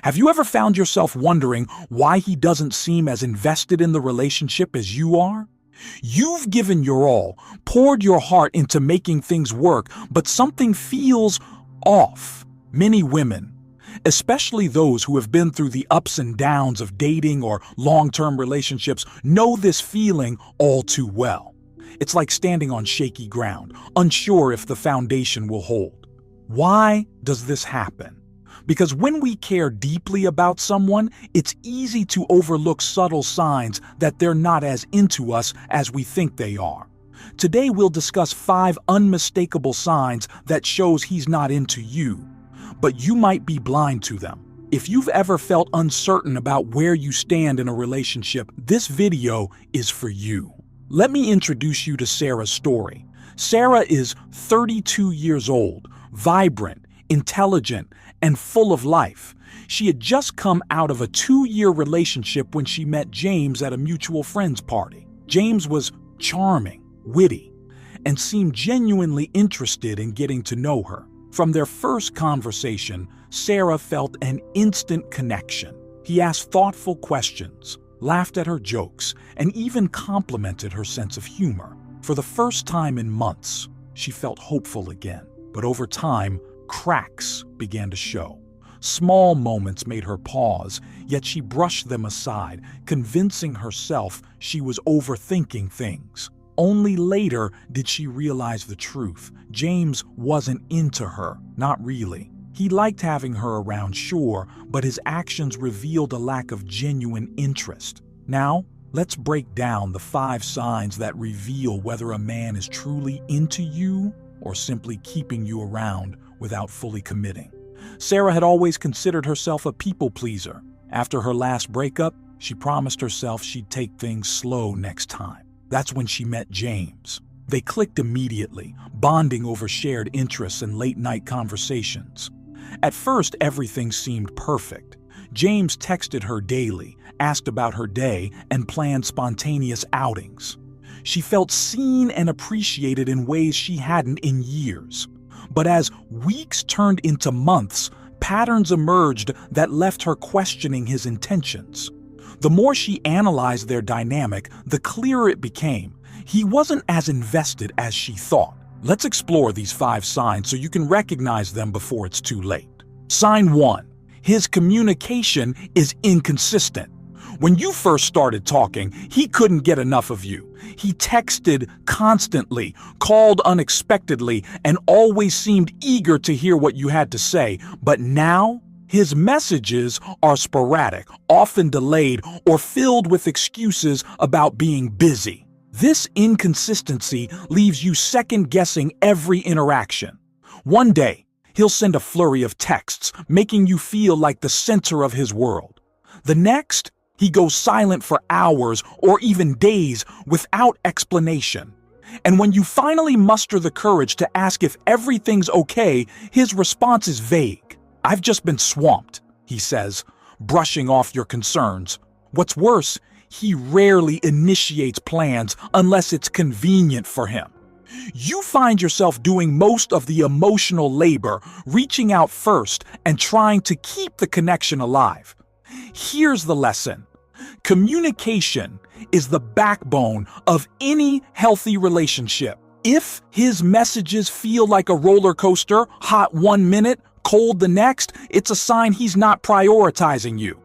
Have you ever found yourself wondering why he doesn't seem as invested in the relationship as you are? You've given your all, poured your heart into making things work, but something feels off. Many women, especially those who have been through the ups and downs of dating or long-term relationships, know this feeling all too well. It's like standing on shaky ground, unsure if the foundation will hold. Why does this happen? Because when we care deeply about someone, it's easy to overlook subtle signs that they're not as into us as we think they are. Today we'll discuss 5 unmistakable signs that shows he's not into you, but you might be blind to them. If you've ever felt uncertain about where you stand in a relationship, this video is for you. Let me introduce you to Sarah's story. Sarah is 32 years old, vibrant, intelligent, and full of life. She had just come out of a 2-year relationship when she met James at a mutual friend's party. James was charming, witty, and seemed genuinely interested in getting to know her. From their first conversation, Sarah felt an instant connection. He asked thoughtful questions, laughed at her jokes, and even complimented her sense of humor. For the first time in months, she felt hopeful again. But over time, cracks began to show. Small moments made her pause, yet she brushed them aside, convincing herself she was overthinking things. Only later did she realize the truth. James wasn't into her, not really. He liked having her around, sure, but his actions revealed a lack of genuine interest. Now, let's break down the 5 signs that reveal whether a man is truly into you or simply keeping you around without fully committing. Sarah had always considered herself a people pleaser. After her last breakup, she promised herself she'd take things slow next time. That's when she met James. They clicked immediately, bonding over shared interests and late-night conversations. At first, everything seemed perfect. James texted her daily, asked about her day, and planned spontaneous outings. She felt seen and appreciated in ways she hadn't in years. But as weeks turned into months, patterns emerged that left her questioning his intentions. The more she analyzed their dynamic, the clearer it became. He wasn't as invested as she thought. Let's explore these 5 signs so you can recognize them before it's too late. Sign 1. His communication is inconsistent. When you first started talking, he couldn't get enough of you. He texted constantly, called unexpectedly, and always seemed eager to hear what you had to say. But now, his messages are sporadic, often delayed, or filled with excuses about being busy. This inconsistency leaves you second-guessing every interaction. One day, he'll send a flurry of texts, making you feel like the center of his world. The next, he goes silent for hours or even days without explanation. And when you finally muster the courage to ask if everything's okay, his response is vague. "I've just been swamped," he says, brushing off your concerns. What's worse, he rarely initiates plans unless it's convenient for him. You find yourself doing most of the emotional labor, reaching out first and trying to keep the connection alive. Here's the lesson. Communication is the backbone of any healthy relationship. If his messages feel like a roller coaster, hot 1 minute, cold the next, it's a sign he's not prioritizing you.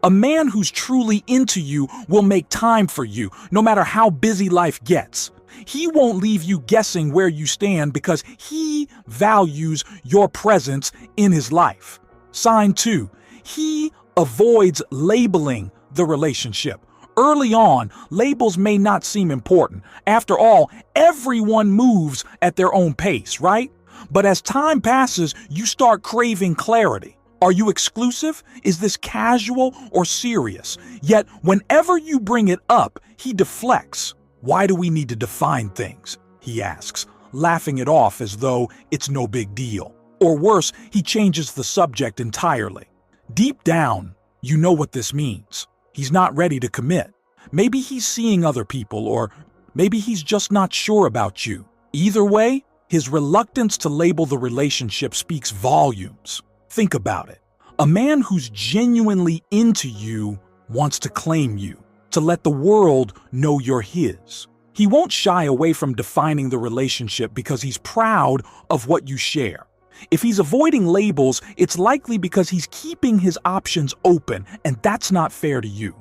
A man who's truly into you will make time for you, no matter how busy life gets. He won't leave you guessing where you stand because he values your presence in his life. Sign 2. He avoids labeling the relationship. Early on, labels may not seem important. After all, everyone moves at their own pace, right? But as time passes, you start craving clarity. Are you exclusive? Is this casual or serious? Yet, whenever you bring it up, he deflects. "Why do we need to define things?" he asks, laughing it off as though it's no big deal. Or worse, he changes the subject entirely. Deep down, you know what this means. He's not ready to commit. Maybe he's seeing other people, or maybe he's just not sure about you. Either way, his reluctance to label the relationship speaks volumes. Think about it. A man who's genuinely into you wants to claim you, to let the world know you're his. He won't shy away from defining the relationship because he's proud of what you share. If he's avoiding labels, it's likely because he's keeping his options open, and that's not fair to you.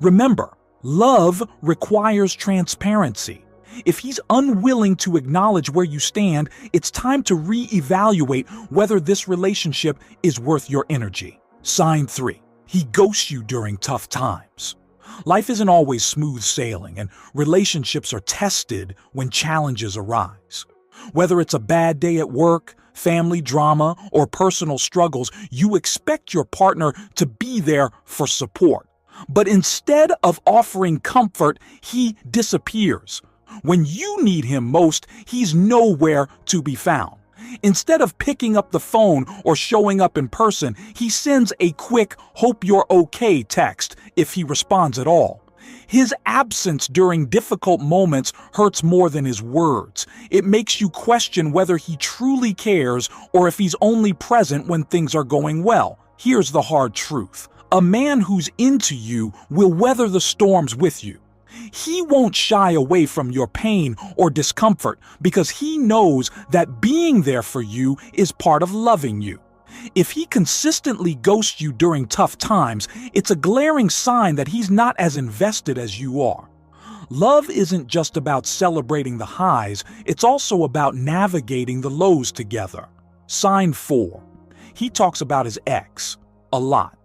Remember, love requires transparency. If he's unwilling to acknowledge where you stand, it's time to reevaluate whether this relationship is worth your energy. Sign 3. He ghosts you during tough times. Life isn't always smooth sailing, and relationships are tested when challenges arise. Whether it's a bad day at work, family drama, or personal struggles, you expect your partner to be there for support. But instead of offering comfort, he disappears. When you need him most, he's nowhere to be found. Instead of picking up the phone or showing up in person, he sends a quick "hope you're okay" text if he responds at all. His absence during difficult moments hurts more than his words. It makes you question whether he truly cares or if he's only present when things are going well. Here's the hard truth. A man who's into you will weather the storms with you. He won't shy away from your pain or discomfort because he knows that being there for you is part of loving you. If he consistently ghosts you during tough times, it's a glaring sign that he's not as invested as you are. Love isn't just about celebrating the highs, it's also about navigating the lows together. Sign 4. He talks about his ex a lot.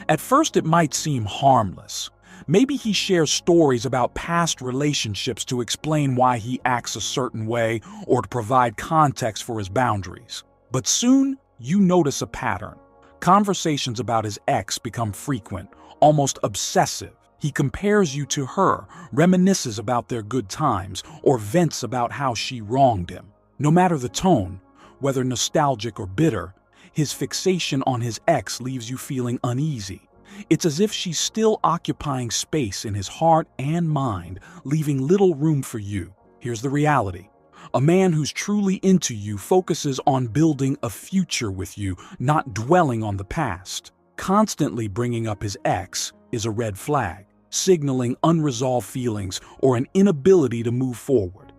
At first, it might seem harmless. Maybe he shares stories about past relationships to explain why he acts a certain way or to provide context for his boundaries. But soon, you notice a pattern. Conversations about his ex become frequent, almost obsessive. He compares you to her, reminisces about their good times, or vents about how she wronged him. No matter the tone, whether nostalgic or bitter, his fixation on his ex leaves you feeling uneasy. It's as if she's still occupying space in his heart and mind, leaving little room for you. Here's the reality. A man who's truly into you focuses on building a future with you, not dwelling on the past. Constantly bringing up his ex is a red flag, signaling unresolved feelings or an inability to move forward.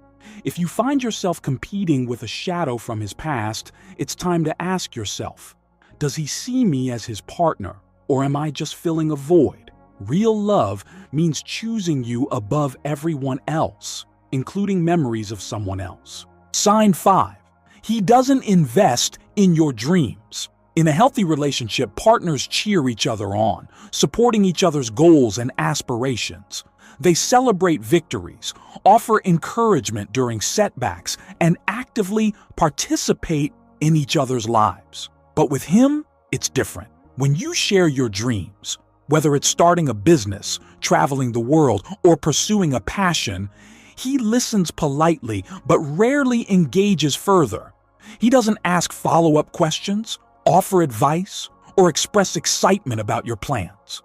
If you find yourself competing with a shadow from his past, it's time to ask yourself, does he see me as his partner, or am I just filling a void? Real love means choosing you above everyone else, including memories of someone else. Sign 5. He doesn't invest in your dreams. In a healthy relationship, partners cheer each other on, supporting each other's goals and aspirations. They celebrate victories, offer encouragement during setbacks, and actively participate in each other's lives. But with him, it's different. When you share your dreams, whether it's starting a business, traveling the world, or pursuing a passion, he listens politely but rarely engages further. He doesn't ask follow-up questions, offer advice, or express excitement about your plans.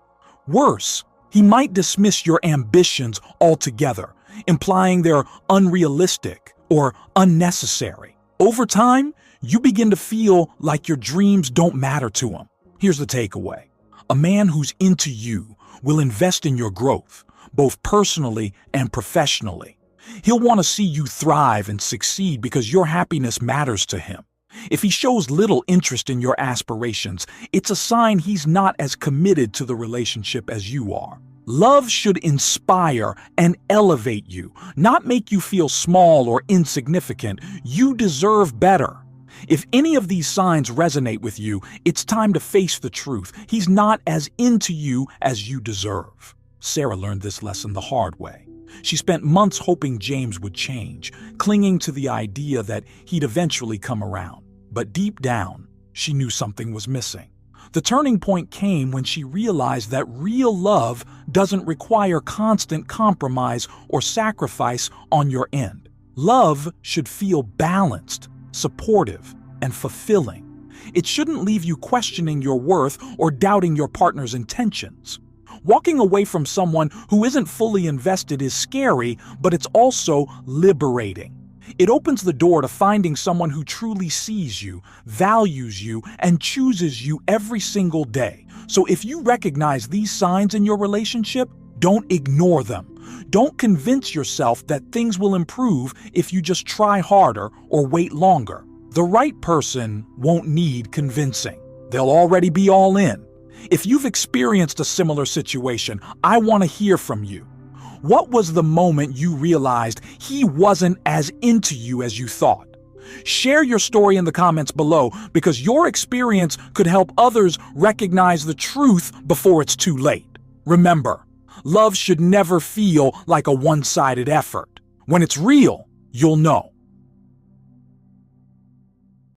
Worse, he might dismiss your ambitions altogether, implying they're unrealistic or unnecessary. Over time, you begin to feel like your dreams don't matter to him. Here's the takeaway. A man who's into you will invest in your growth, both personally and professionally. He'll want to see you thrive and succeed because your happiness matters to him. If he shows little interest in your aspirations, it's a sign he's not as committed to the relationship as you are. Love should inspire and elevate you, not make you feel small or insignificant. You deserve better. If any of these signs resonate with you, it's time to face the truth. He's not as into you as you deserve. Sarah learned this lesson the hard way. She spent months hoping James would change, clinging to the idea that he'd eventually come around. But deep down, she knew something was missing. The turning point came when she realized that real love doesn't require constant compromise or sacrifice on your end. Love should feel balanced, supportive, and fulfilling. It shouldn't leave you questioning your worth or doubting your partner's intentions. Walking away from someone who isn't fully invested is scary, but it's also liberating. It opens the door to finding someone who truly sees you, values you, and chooses you every single day. So if you recognize these signs in your relationship, don't ignore them. Don't convince yourself that things will improve if you just try harder or wait longer. The right person won't need convincing. They'll already be all in. If you've experienced a similar situation, I want to hear from you. What was the moment you realized he wasn't as into you as you thought? Share your story in the comments below because your experience could help others recognize the truth before it's too late. Remember, love should never feel like a one-sided effort. When it's real, you'll know.